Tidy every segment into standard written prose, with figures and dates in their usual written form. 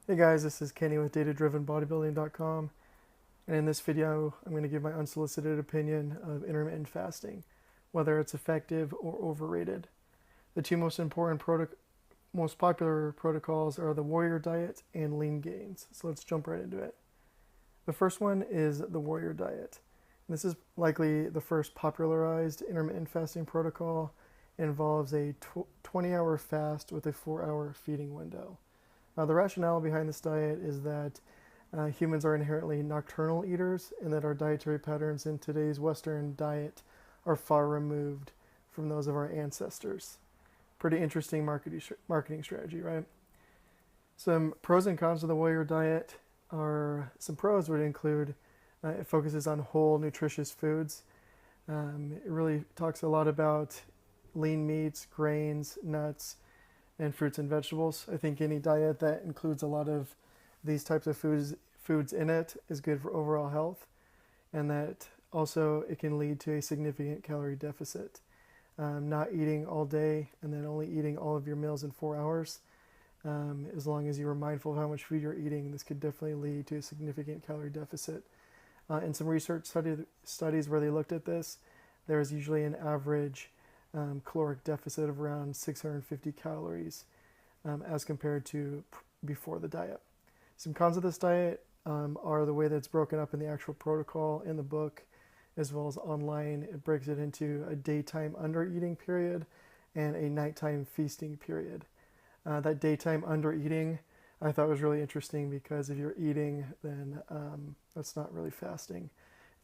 Hey guys, this is Kenny with datadrivenbodybuilding.com, and in this video I'm going to give my unsolicited opinion of intermittent fasting, whether it's effective or overrated. The two most popular protocols are the warrior diet and lean gains, so let's jump right into it. The first one is the warrior diet. This is likely the first popularized intermittent fasting protocol. It involves a 20-hour fast with a 4-hour feeding window. The rationale behind this diet is that humans are inherently nocturnal eaters and that our dietary patterns in today's Western diet are far removed from those of our ancestors. Pretty interesting marketing strategy, right? Some pros and cons of the warrior diet are some pros would include it focuses on whole, nutritious foods. It really talks a lot about lean meats, grains, nuts, and fruits and vegetables. I think any diet that includes a lot of these types of foods in it is good for overall health, and that also it can lead to a significant calorie deficit. Not eating all day and then only eating all of your meals in 4 hours. As long as you are mindful of how much food you're eating, this could definitely lead to a significant calorie deficit. In some studies where they looked at this, there is usually an average caloric deficit of around 650 calories as compared to before the diet. Some cons of this diet are the way that it's broken up in the actual protocol in the book, as well as online. It breaks it into a daytime under-eating period and a nighttime feasting period. That daytime under-eating I thought was really interesting because if you're eating, then that's not really fasting.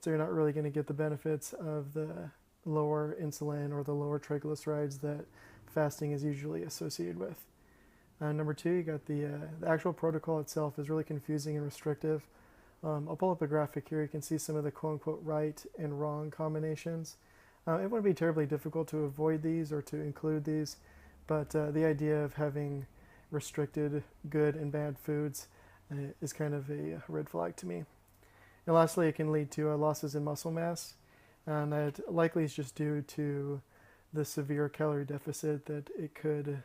So you're not really going to get the benefits of the lower insulin or the lower triglycerides that fasting is usually associated with. Number two, you got the actual protocol itself is really confusing and restrictive. I'll pull up a graphic here. You can see some of the quote-unquote right and wrong combinations. It wouldn't be terribly difficult to avoid these or to include these, but the idea of having restricted good and bad foods is kind of a red flag to me. And lastly, it can lead to losses in muscle mass, and that likely is just due to the severe calorie deficit that it could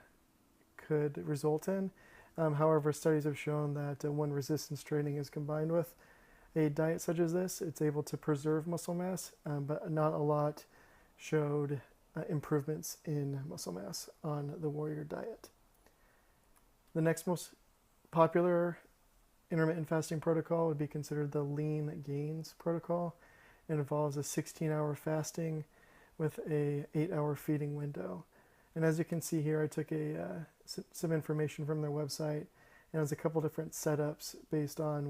result in. However, studies have shown that when resistance training is combined with a diet such as this, it's able to preserve muscle mass, but not a lot showed improvements in muscle mass on the warrior diet. The next most popular intermittent fasting protocol would be considered the lean gains protocol. It involves a 16-hour fasting with a 8-hour feeding window. And as you can see here, I took some information from their website, and there's a couple different setups based on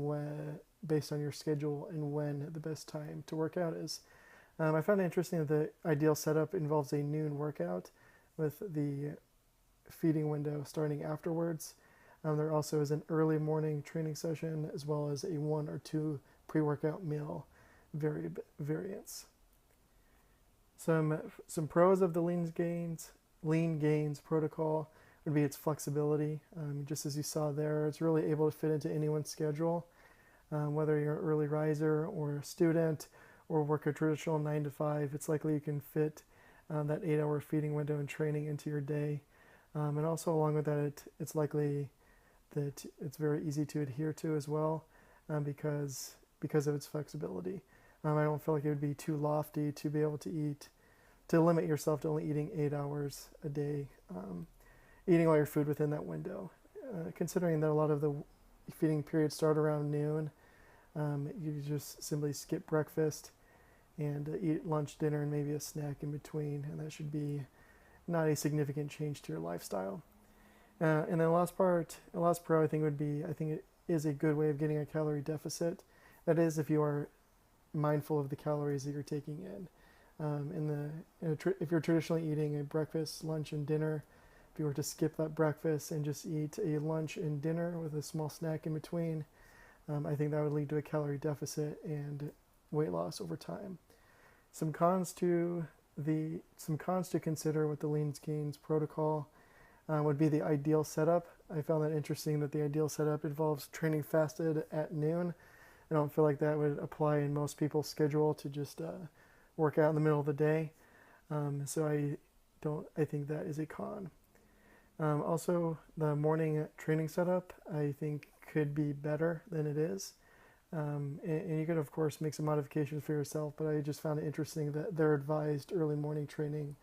your schedule and when the best time to work out is. I found it interesting that the ideal setup involves a noon workout with the feeding window starting afterwards. There also is an early morning training session as well as a 1 or 2 pre-workout meal variants. Some pros of the lean gains protocol would be its flexibility. Just as you saw there, it's really able to fit into anyone's schedule, whether you're an early riser or a student or work a traditional 9 to 5. It's likely you can fit that 8-hour feeding window and training into your day. And also along with that, it's likely that it's very easy to adhere to as well because of its flexibility. I don't feel like it would be too lofty to be able to limit yourself to only eating 8 hours a day, eating all your food within that window. Considering that a lot of the feeding periods start around noon, you just simply skip breakfast and eat lunch, dinner, and maybe a snack in between, and that should be not a significant change to your lifestyle. And then the last pro I think it is a good way of getting a calorie deficit. That is, if you are mindful of the calories that you're taking in. If you're traditionally eating a breakfast, lunch, and dinner, if you were to skip that breakfast and just eat a lunch and dinner with a small snack in between, I think that would lead to a calorie deficit and weight loss over time. Some cons to consider with the lean gains protocol would be the ideal setup. I found that interesting that the ideal setup involves training fasted at noon. I don't feel like that would apply in most people's schedule to just work out in the middle of the day. So I think that is a con. Also, the morning training setup I think could be better than it is. And you could, of course, make some modifications for yourself, but I just found it interesting that their advised early morning training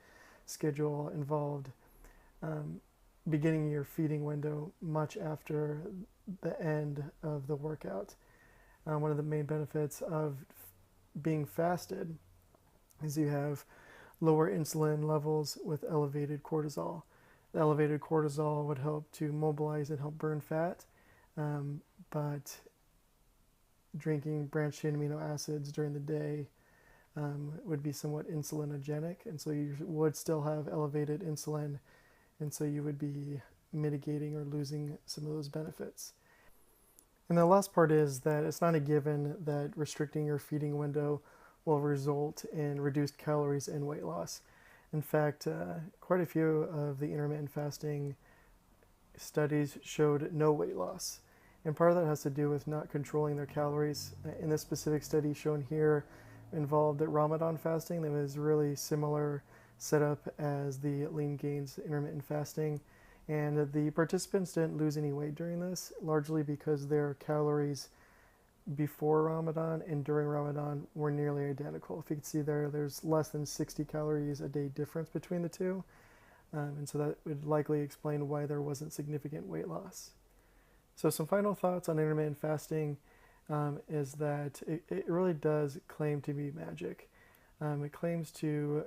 schedule involved um, beginning your feeding window much after the end of the workout. One of the main benefits of being fasted is you have lower insulin levels with elevated cortisol. The elevated cortisol would help to mobilize and help burn fat, but drinking branched chain amino acids during the day would be somewhat insulinogenic, and so you would still have elevated insulin, and so you would be mitigating or losing some of those benefits. And the last part is that it's not a given that restricting your feeding window will result in reduced calories and weight loss. In fact, quite a few of the intermittent fasting studies showed no weight loss. And part of that has to do with not controlling their calories. In this specific study shown here involved Ramadan fasting that was really similar setup as the lean gains intermittent fasting. And the participants didn't lose any weight during this, largely because their calories before Ramadan and during Ramadan were nearly identical. If you can see there, there's less than 60 calories a day difference between the two. And so that would likely explain why there wasn't significant weight loss. So some final thoughts on intermittent fasting is that it really does claim to be magic. It claims to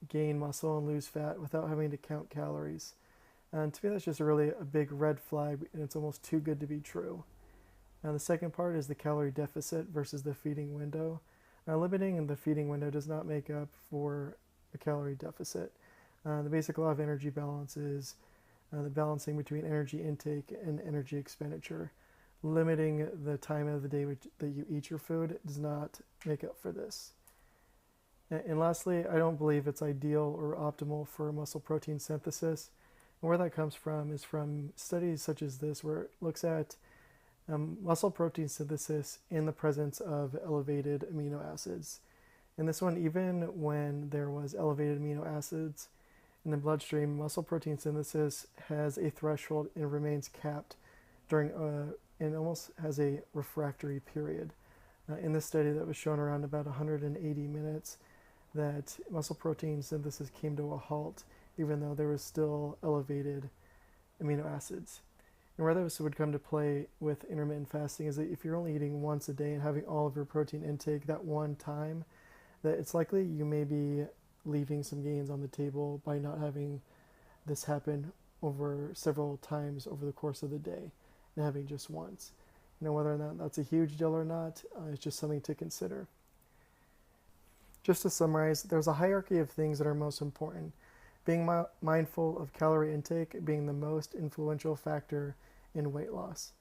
gain muscle and lose fat without having to count calories. And to me, that's just really a big red flag, and it's almost too good to be true. Now, the second part is the calorie deficit versus the feeding window. Now, limiting the feeding window does not make up for a calorie deficit. The basic law of energy balance is the balancing between energy intake and energy expenditure. Limiting the time of the day that you eat your food does not make up for this. And lastly, I don't believe it's ideal or optimal for muscle protein synthesis. And where that comes from is from studies such as this, where it looks at muscle protein synthesis in the presence of elevated amino acids. In this one, even when there was elevated amino acids in the bloodstream, muscle protein synthesis has a threshold and remains capped during and almost has a refractory period. In this study that was shown around about 180 minutes, that muscle protein synthesis came to a halt, even though there was still elevated amino acids. And where this would come to play with intermittent fasting is that if you're only eating once a day and having all of your protein intake that one time, that it's likely you may be leaving some gains on the table by not having this happen over several times over the course of the day and having just once. You know, whether or not that's a huge deal or not, it's just something to consider. Just to summarize, there's a hierarchy of things that are most important. Being mindful of calorie intake being the most influential factor in weight loss.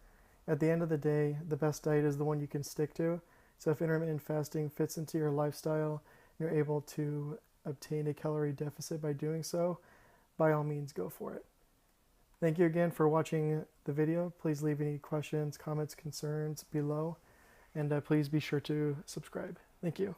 At the end of the day, the best diet is the one you can stick to. So if intermittent fasting fits into your lifestyle, you're able to obtain a calorie deficit by doing so, by all means go for it. Thank you again for watching the video. Please leave any questions, comments, concerns below, and please be sure to subscribe. Thank you.